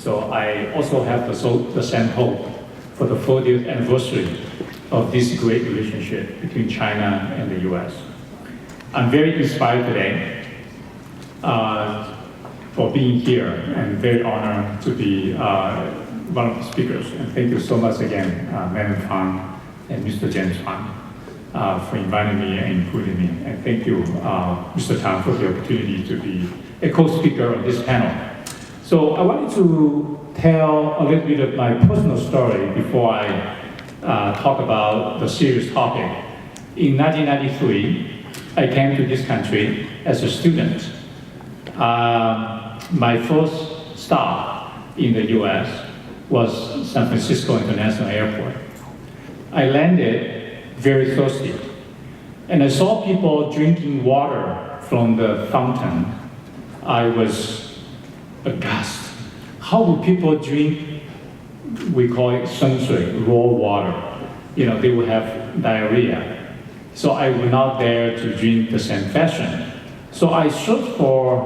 So I also have the same hope for the 40th anniversary of this great relationship between China and the US. I'm very inspired today for being here and very honored to be one of the speakers. And thank you so much again, Madam Fang and Mr. James Fang, for inviting me and including me. And thank you, Mr. Tang, for the opportunity to be a co-speaker on this panel. So I wanted to tell a little bit of my personal story before I talk about the serious topic. In 1993, I came to this country as a student. My first stop in the US was San Francisco International Airport. I landed very thirsty, and I saw people drinking water from the fountain. I was aghast. How would people drink, we call it 生水, raw water? You know, they would have diarrhea. So I went out there to drink the same fashion. So I searched for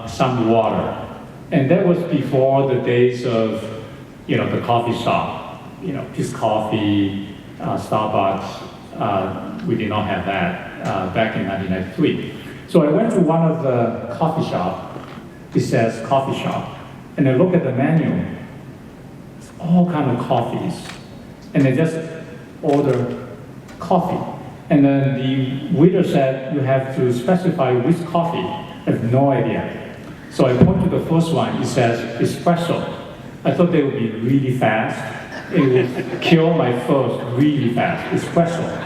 some water. And that was before the days of, you know, the coffee shop, you know, Peace Coffee, Starbucks. We did not have that back in 1993. So I went to one of the coffee shop. It says coffee shop. And I look at the menu. It's all kind of coffees. And I just order coffee. And then the waiter said, you have to specify which coffee. I have no idea. So I point to the first one, it says espresso. I thought they would be really fast. It would kill my thirst really fast, espresso.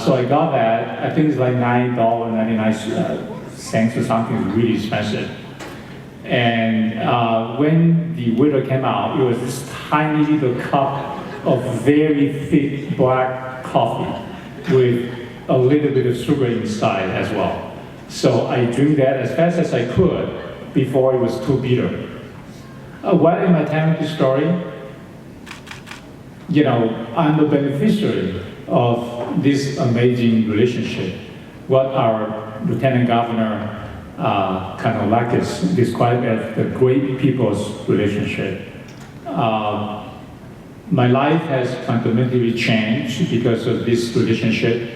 So I got that. I think it's like $9.99 or something, really expensive. And when the waiter came out, it was this tiny little cup of very thick black coffee with a little bit of sugar inside as well. So I drank that as fast as I could before it was too bitter. Why am I telling this story? You know, I'm the beneficiary of this amazing relationship, what our Lieutenant Governor Kanolakis described as the great people's relationship. My life has fundamentally changed because of this relationship.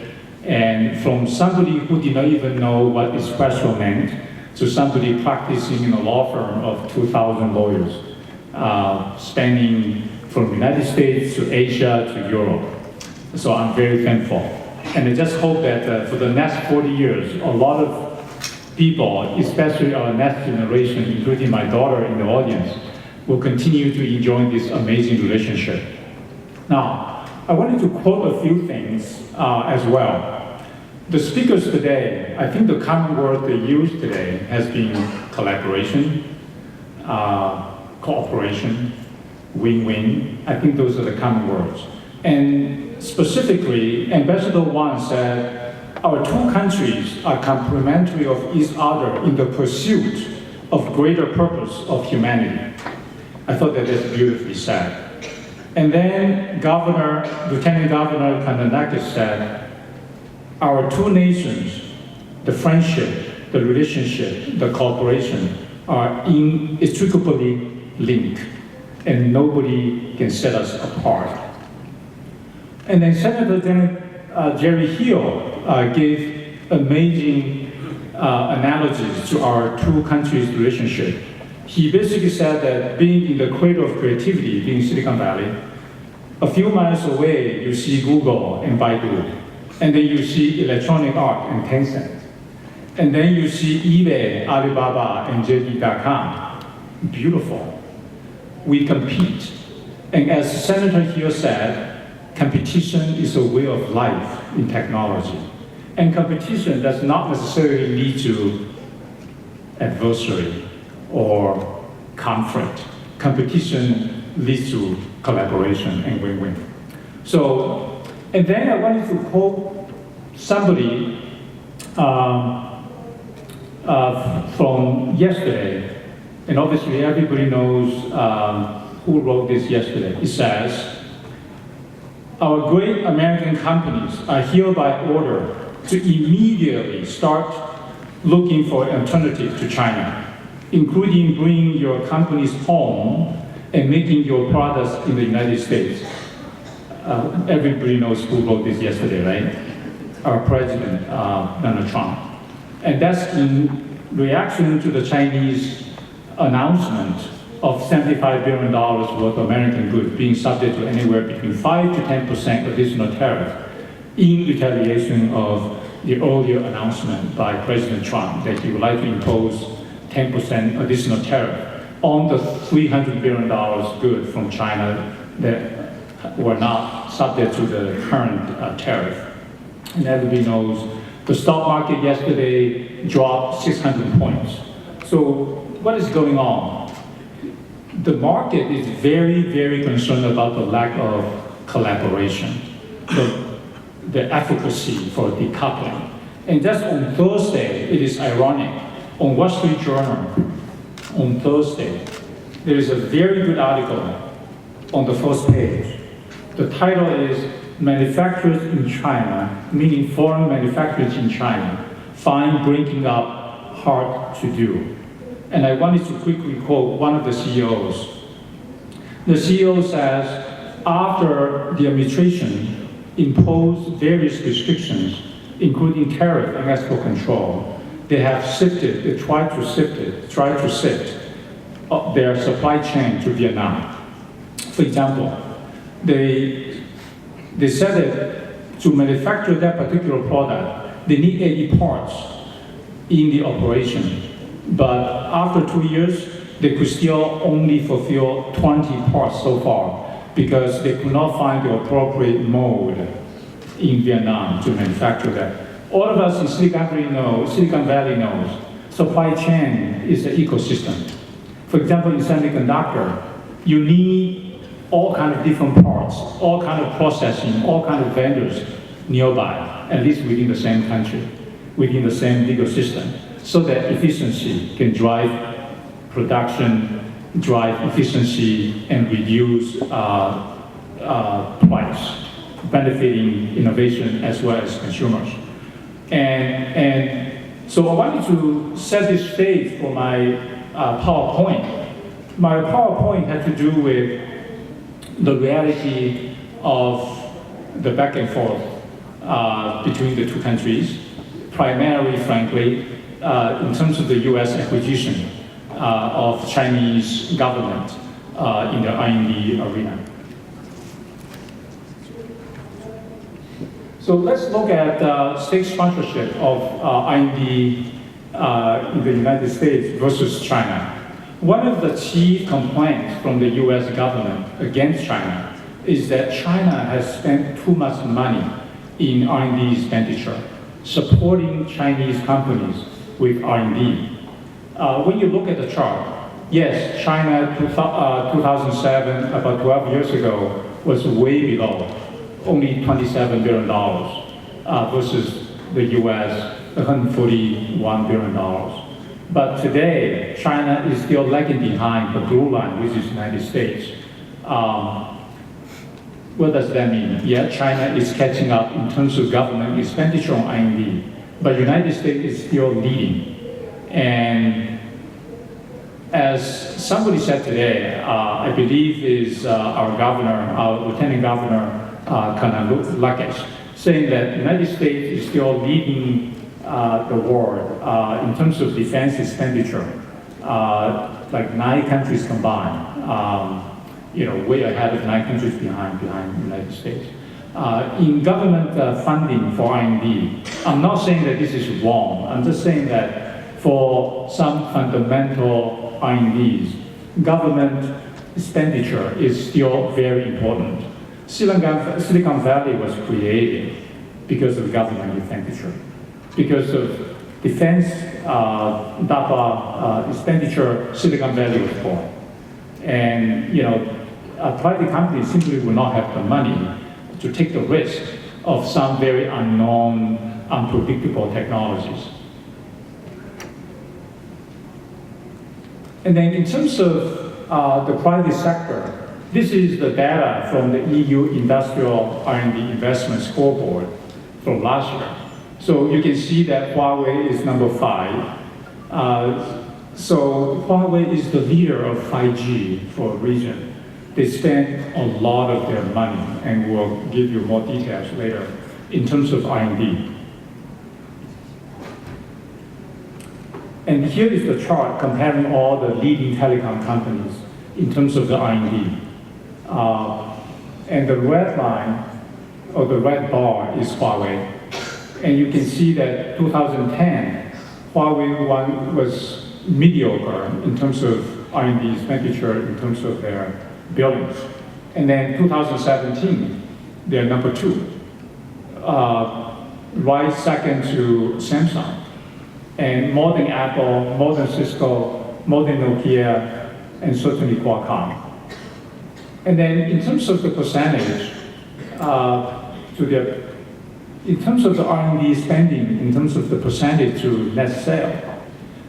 And from somebody who did not even know what espresso meant to somebody practicing in a law firm of 2,000 lawyers, spanning from the United States to Asia to Europe. So I'm very thankful. And I just hope that for the next 40 years, a lot of people, especially our next generation, including my daughter in the audience, will continue to enjoy this amazing relationship. Now, I wanted to quote a few things as well. The speakers today, I think the common word they use today has been collaboration, cooperation, win-win. I think those are the common words. And specifically, Ambassador Wang said, our two countries are complementary of each other in the pursuit of greater purpose of humanity. I thought that is beautifully said. And then Lieutenant Governor Kanolakis said, our two nations, the friendship, the relationship, the cooperation are inextricably linked, and nobody can set us apart. And then Senator Jerry Hill gave amazing analogies to our two countries' relationship. He basically said that being in the cradle of creativity, being Silicon Valley, a few miles away you see Google and Baidu, and then you see Electronic Arts and Tencent, and then you see eBay, Alibaba, and JD.com. Beautiful. We compete. And as Senator Hill said, competition is a way of life in technology. And competition does not necessarily lead to adversary or conflict. Competition leads to collaboration and win-win. So, and then I wanted to quote somebody from yesterday, and obviously everybody knows who wrote this yesterday. It says, our great American companies are hereby ordered to immediately start looking for an alternative to China including bringing your companies home and making your products in the United States. Everybody knows who wrote this yesterday, right? Our president, Donald Trump. And that's in reaction to the Chinese announcement of $75 billion worth of American goods being subject to anywhere between 5 to 10% additional tariff in retaliation of the earlier announcement by President Trump that he would like to impose 10% additional tariff on the $300 billion goods from China that were not subject to the current tariff. And everybody knows the stock market yesterday dropped 600 points. So what is going on? The market is very, very concerned about the lack of collaboration, the efficacy for decoupling. And just on Thursday, it is ironic, on Wall Street Journal, on Thursday, there is a very good article on the first page. The title is Manufacturers in China, meaning foreign manufacturers in China, find breaking up hard to do. And I wanted to quickly quote one of the CEOs. The CEO says, after the administration imposed various restrictions, including tariff and export control, they have tried to sift their supply chain to Vietnam. For example, they said that to manufacture that particular product, they need 80 parts in the operation. But after 2 years, they could still only fulfill 20 parts so far because they could not find the appropriate mold in Vietnam to manufacture that. All of us in Silicon Valley knows, supply chain is an ecosystem. For example, in semiconductor, you need all kinds of different parts, all kinds of processing, all kinds of vendors nearby, at least within the same country, within the same ecosystem, so that efficiency can drive production, drive efficiency, and reduce price, benefiting innovation as well as consumers. And so I wanted to set this stage for my PowerPoint. My PowerPoint had to do with the reality of the back and forth between the two countries, primarily, frankly, in terms of the US acquisition of Chinese government in the R&D arena. So let's look at state sponsorship of R&D in the United States versus China. One of the chief complaints from the US government against China is that China has spent too much money in R&D expenditure, supporting Chinese companies with R&D. When you look at the chart, yes, China 2007, about 12 years ago, was way below, only $27 billion versus the US, $141 billion. But today, China is still lagging behind the blue line, which is the United States. What does that mean? Yeah, China is catching up in terms of government expenditure on R&D, but the United States is still leading. And as somebody said today, I believe is our governor, our Lieutenant Governor, Kanalakis, saying that the United States is still leading the world in terms of defense expenditure, like 9 countries combined, way ahead of 9 countries behind the United States. In government funding for R&D, I'm not saying that this is wrong. I'm just saying that for some fundamental R&Ds, government expenditure is still very important. Silicon Valley was created because of government expenditure. Because of defense NAPABA expenditure, Silicon Valley was born. And private companies simply will not have the money to take the risk of some very unknown, unpredictable technologies. And then in terms of the private sector, this is the data from the EU Industrial R&D Investment Scoreboard from last year. So you can see that Huawei is number 5. So Huawei is the leader of 5G for a region. They spend a lot of their money, and we'll give you more details later, in terms of R&D. And here is the chart comparing all the leading telecom companies in terms of the R&D. And the red line, or the red bar, is Huawei. And you can see that 2010, Huawei was mediocre in terms of R&D expenditure, in terms of their billings. And then 2017, they're number 2, right second to Samsung. And more than Apple, more than Cisco, more than Nokia, and certainly Qualcomm. And then in terms of the percentage, in terms of the R&D spending, in terms of the percentage to net sale,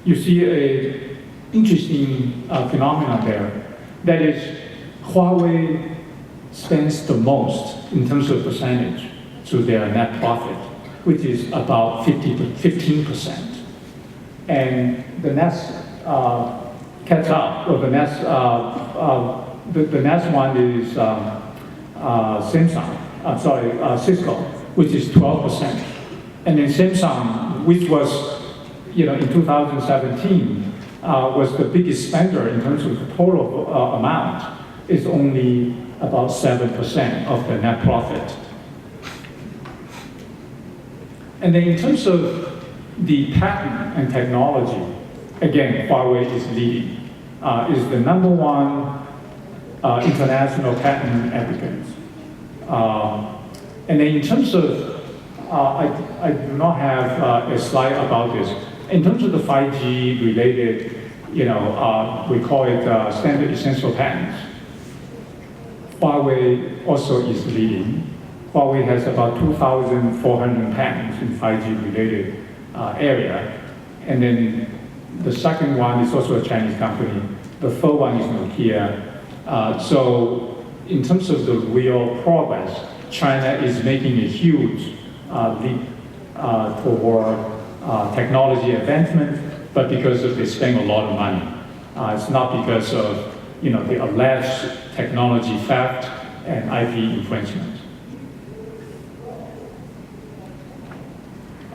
you see an interesting phenomenon there. That is, Huawei spends the most in terms of percentage to their net profit, which is about 15%. And the next catch up, or the next one is Cisco, which is 12%. And then Samsung, which was, in 2017, was the biggest spender in terms of the total amount, is only about 7% of the net profit. And then in terms of the patent and technology, again, Huawei is leading, is the number 1 international patent applicant. And then in terms of, I do not have a slide about this. In terms of the 5G related, we call it standard essential patents. Huawei also is leading. Huawei has about 2,400 patents in 5G related area. And then the second one is also a Chinese company. The third one is Nokia. So in terms of the real progress, China is making a huge leap toward technology advancement, but because they spend a lot of money. It's not because of the alleged technology theft and IP infringement.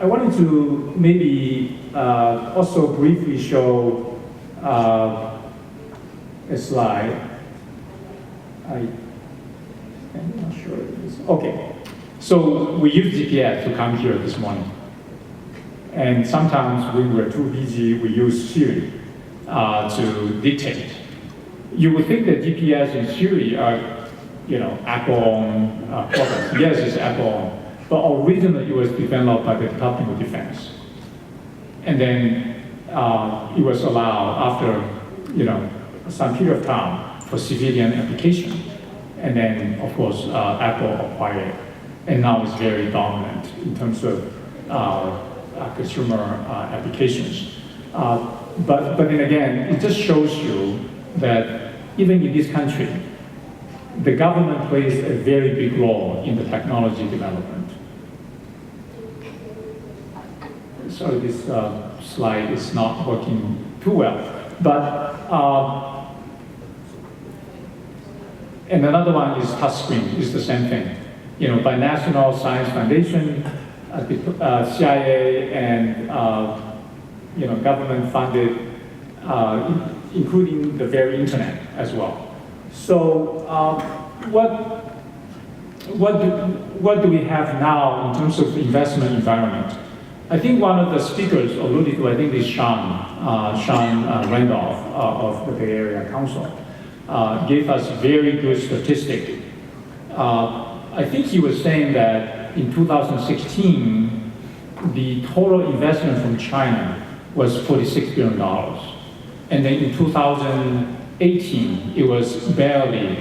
I wanted to maybe also briefly show a slide. I'm not sure it is. Okay, so we use GPS to come here this morning. And sometimes when we're too busy, we use Siri to dictate. You would think that GPS and Siri are, Apple-owned products. Yes, it's Apple-owned. But originally it was developed by the Department of Defense. And then it was allowed after, some period of time for civilian application. And then, of course, Apple acquired it. And now it's very dominant in terms of consumer applications. But then again, it just shows you that even in this country, the government plays a very big role in the technology development. Sorry, this slide is not working too well. But, and another one is touchscreen, it's the same thing. By National Science Foundation, CIA, and government funded, including the very internet as well. So what do we have now in terms of investment environment? I think one of the speakers alluded to, I think is Sean Randolph of the Bay Area Council, gave us very good statistic. I think he was saying that in 2016, the total investment from China was $46 billion. And then in 2018, it was barely,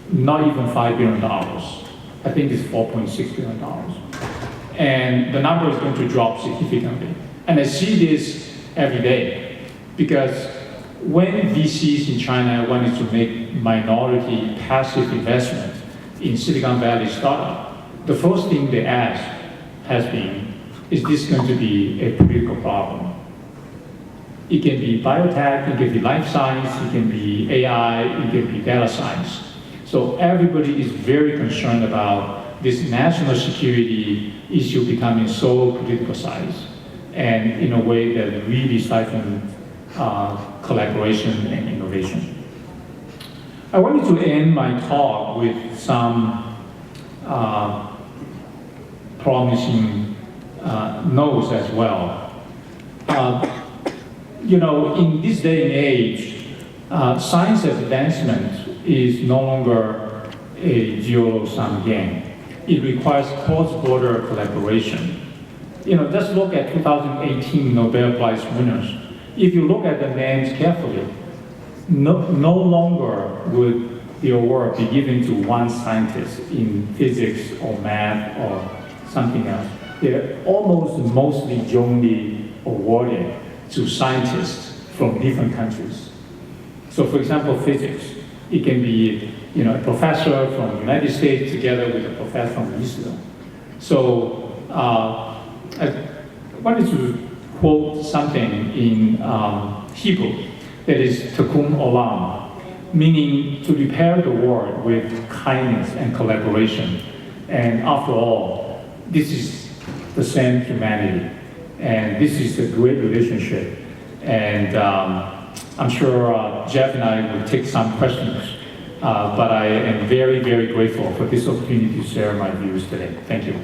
not even $5 billion. I think it's $4.6 billion. And the number is going to drop significantly. And I see this every day, because when VCs in China wanted to make minority passive investment in Silicon Valley startup, the first thing they ask has been, is this going to be a political problem? It can be biotech, it can be life science, it can be AI, it can be data science. So everybody is very concerned about this national security issue becoming so politicized, and in a way that really stifles collaboration and innovation. I wanted to end my talk with some promising notes as well. In this day and age, science advancement is no longer a zero-sum game. It requires cross-border collaboration. Just look at 2018 Nobel Prize winners. If you look at the names carefully, no longer would the award be given to one scientist in physics or math or something else. They're almost mostly jointly awarded to scientists from different countries. So for example, physics, it can be a professor from the United States together with a professor from Israel. So I wanted to quote something in Hebrew, that is tikkun olam, meaning to repair the world with kindness and collaboration. And after all, this is the same humanity. And this is a great relationship. And I'm sure Jeff and I will take some questions. But I am very, very grateful for this opportunity to share my views today. Thank you.